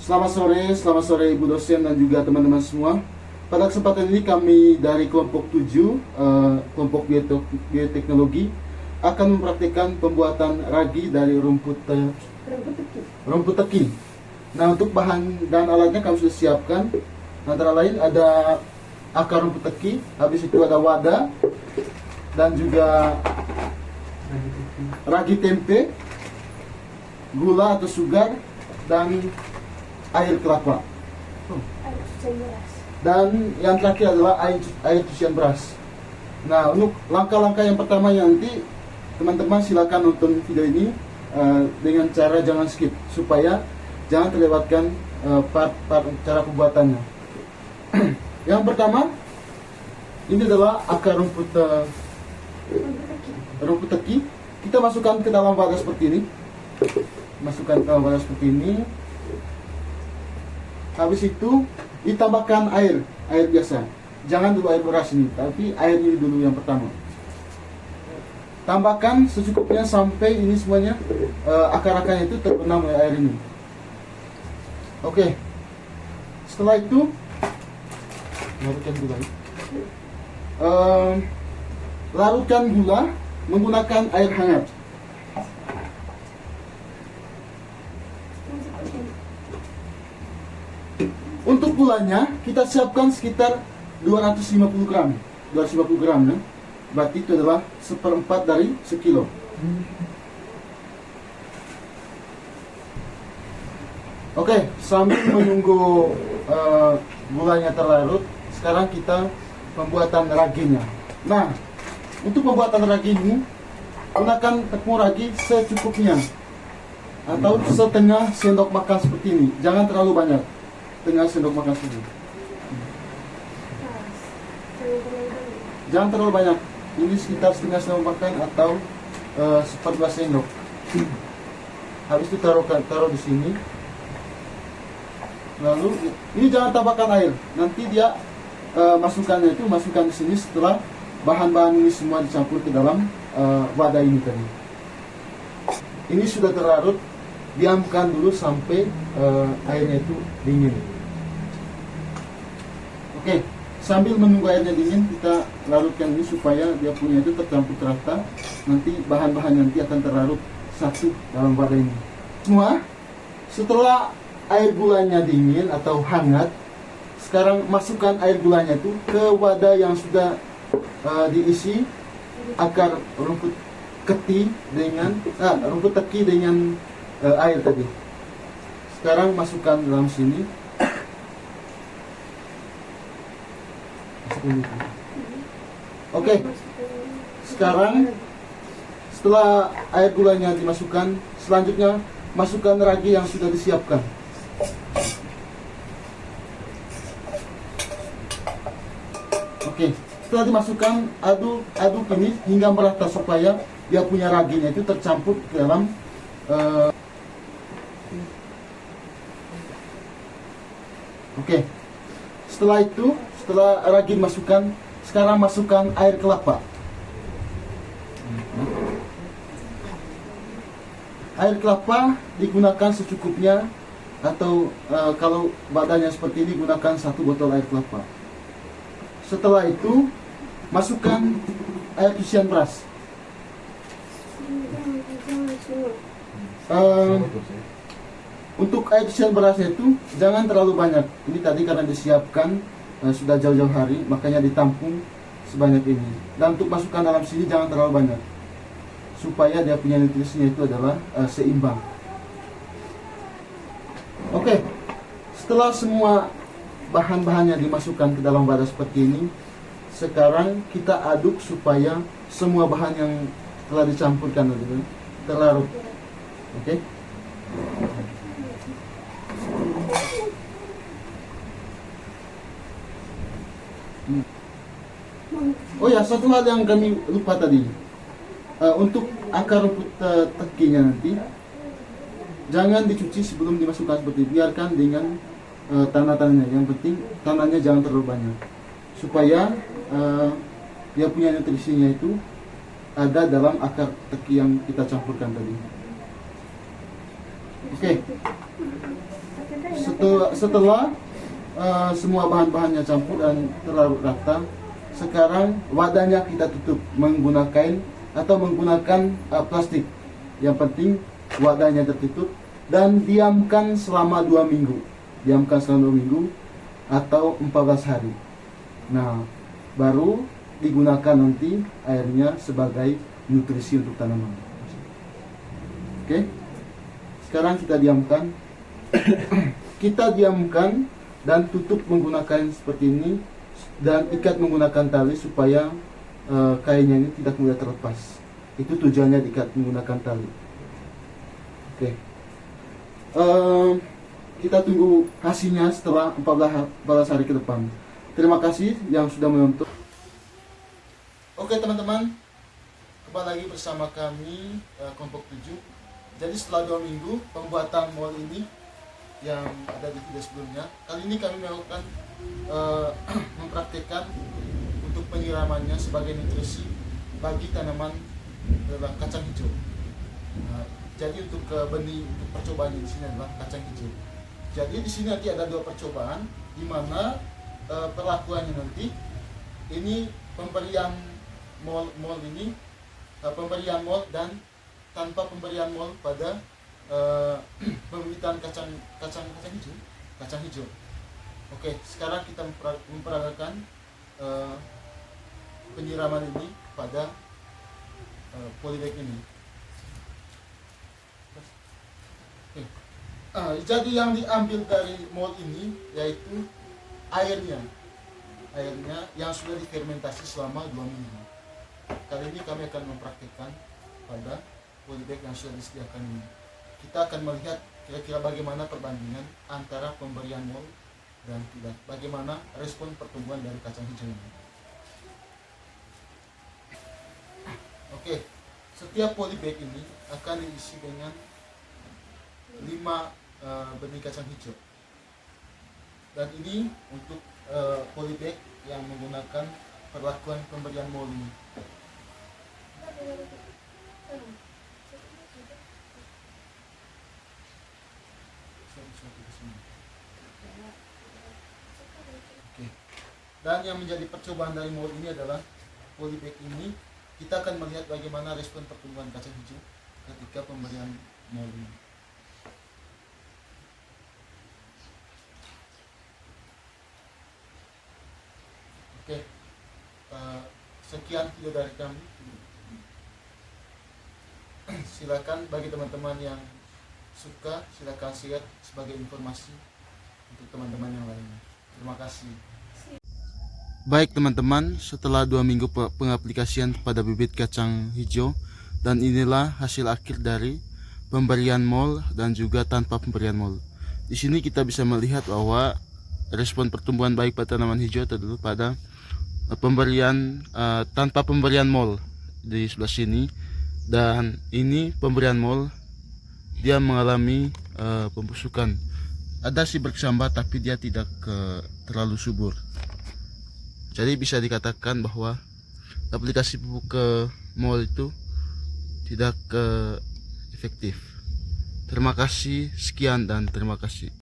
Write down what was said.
Selamat sore Ibu dosen dan juga teman-teman semua. Pada kesempatan ini kami dari kelompok 7, kelompok bioteknologi akan mempraktikkan pembuatan ragi dari rumput teki. Nah, untuk bahan dan alatnya kami sudah siapkan. Antara lain ada akar rumput teki, habis itu ada wadah dan juga ragi tempe, gula atau sugar, dan air kelapa. Dan yang terakhir adalah air cucian beras. Nah, untuk langkah-langkah yang pertama nanti teman-teman silakan nonton video ini dengan cara jangan skip supaya jangan terlewatkan part-part cara pembuatannya. Yang pertama, ini adalah akar rumput teki. Kita masukkan ke dalam wadah seperti ini. Habis itu ditambahkan air biasa. Jangan dulu air beras ini, tapi air ini dulu yang pertama. Tambahkan secukupnya sampai ini semuanya akar-akarnya itu terbenam oleh air ini. Oke. Setelah itu larutkan gula menggunakan air hangat. Untuk gulanya kita siapkan sekitar 250 gram ya. Berarti itu adalah 1/4 dari sekilo. Oke, sambil menunggu gulanya terlarut, sekarang kita pembuatan raginya. Nah, untuk pembuatan ragi ini gunakan tepung ragi secukupnya atau setengah sendok makan seperti ini. Jangan terlalu banyak. Setengah sendok makan saja. Jangan terlalu banyak. Ini sekitar setengah sendok makan atau 1/4 sendok. Habis itu taruh di sini. Lalu ini jangan tambahkan air. Nanti dia masukkan di sini setelah bahan-bahan ini semua dicampur ke dalam wadah ini tadi. Ini sudah terlarut. Diamkan dulu sampai airnya itu dingin. Oke, sambil menunggu airnya dingin, kita larutkan ini supaya dia punya itu tercampur rata. Nanti bahan-bahan nanti akan terlarut satu dalam wadah ini. Semua, setelah air gulanya dingin atau hangat, sekarang masukkan air gulanya itu ke wadah yang sudah diisi akar rumput teki dengan air tadi. Sekarang masukkan dalam sini. Oke. Sekarang setelah air gulanya dimasukkan, selanjutnya masukkan ragi yang sudah disiapkan. Oke. Setelah dimasukkan, aduk ini hingga merata supaya dia punya raginya itu tercampur ke dalam Oke. Setelah itu, setelah ragi masukkan, sekarang masukkan air kelapa. Air kelapa digunakan secukupnya atau kalau badannya seperti ini gunakan 1 botol air kelapa. Setelah itu masukkan air cucian beras. Untuk air cucian berasnya itu jangan terlalu banyak. Ini tadi karena disiapkan sudah jauh-jauh hari, makanya ditampung sebanyak ini. Dan untuk masukkan dalam sini jangan terlalu banyak, supaya dia punya nutrisinya itu adalah seimbang. Oke, setelah semua bahan-bahannya dimasukkan ke dalam wadah seperti ini, sekarang kita aduk supaya semua bahan yang telah dicampurkan tadi terlarut. Oke. Oh ya, satu hal yang kami lupa tadi. Untuk akar rumput tekinya nanti jangan dicuci sebelum dimasukkan seperti itu. Biarkan dengan tanah-tanahnya. Yang penting tanahnya jangan terlalu banyak, supaya dia punya nutrisinya itu ada dalam akar teki yang kita campurkan tadi. Oke. setelah semua bahan-bahannya campur dan terlarut rata, sekarang wadahnya kita tutup menggunakan plastik. Yang penting wadahnya tertutup dan diamkan selama 2 minggu. Diamkan selama 2 minggu atau 14 hari. Nah, baru digunakan nanti airnya sebagai nutrisi untuk tanaman. Oke. Sekarang kita diamkan. Kita diamkan dan tutup menggunakan seperti ini dan ikat menggunakan tali supaya kainnya ini tidak mudah terlepas. Itu tujuannya diikat menggunakan tali. Oke. Kita tunggu hasilnya setelah 14 hari ke depan. Terima kasih yang sudah menonton. Oke teman-teman, kembali lagi bersama kami kelompok 7. Jadi setelah 2 minggu pembuatan mall ini yang ada di video sebelumnya, kali ini kami melakukan mempraktikkan untuk penyiramannya sebagai nutrisi bagi tanaman adalah kacang hijau. Jadi untuk benih untuk percobaan di sini adalah kacang hijau. Jadi di sini nanti ada 2 percobaan, di mana perlakuannya nanti ini pemberian mol ini pemberian mol dan tanpa pemberian mol pada pembibitan kacang hijau. Oke, sekarang kita memperagakan penyiraman ini pada polybag ini. Oke. Jadi yang diambil dari mol ini yaitu airnya yang sudah difermentasi selama 2 minggu. Kali ini kami akan mempraktikkan pada polybag yang sudah disediakan ini. Kita akan melihat kira-kira bagaimana perbandingan antara pemberian mol dan tidak. Bagaimana respon pertumbuhan dari kacang hijau ini. Oke, setiap polybag ini akan diisi dengan 5 benih kacang hijau. Dan ini untuk polybag yang menggunakan perlakuan pemberian mol ini. Oke. Dan yang menjadi percobaan dari mol ini adalah polybag ini. Kita akan melihat bagaimana respon pertumbuhan kacang hijau ketika pemberian mol ini. Oke, sekian video dari kami. Silakan bagi teman-teman yang suka, silakan share sebagai informasi untuk teman-teman yang lainnya. Terima kasih. Baik teman-teman, setelah 2 minggu pengaplikasian pada bibit kacang hijau, dan inilah hasil akhir dari pemberian mol dan juga tanpa pemberian mol. Di sini kita bisa melihat bahwa respon pertumbuhan baik pada tanaman hijau terdapat pada pemberian tanpa pemberian mol di sebelah sini, dan ini pemberian mol dia mengalami pembusukan. Ada si berkesambar tapi dia tidak terlalu subur. Jadi bisa dikatakan bahwa aplikasi pupuk ke mol itu tidak efektif. Terima kasih, sekian dan terima kasih.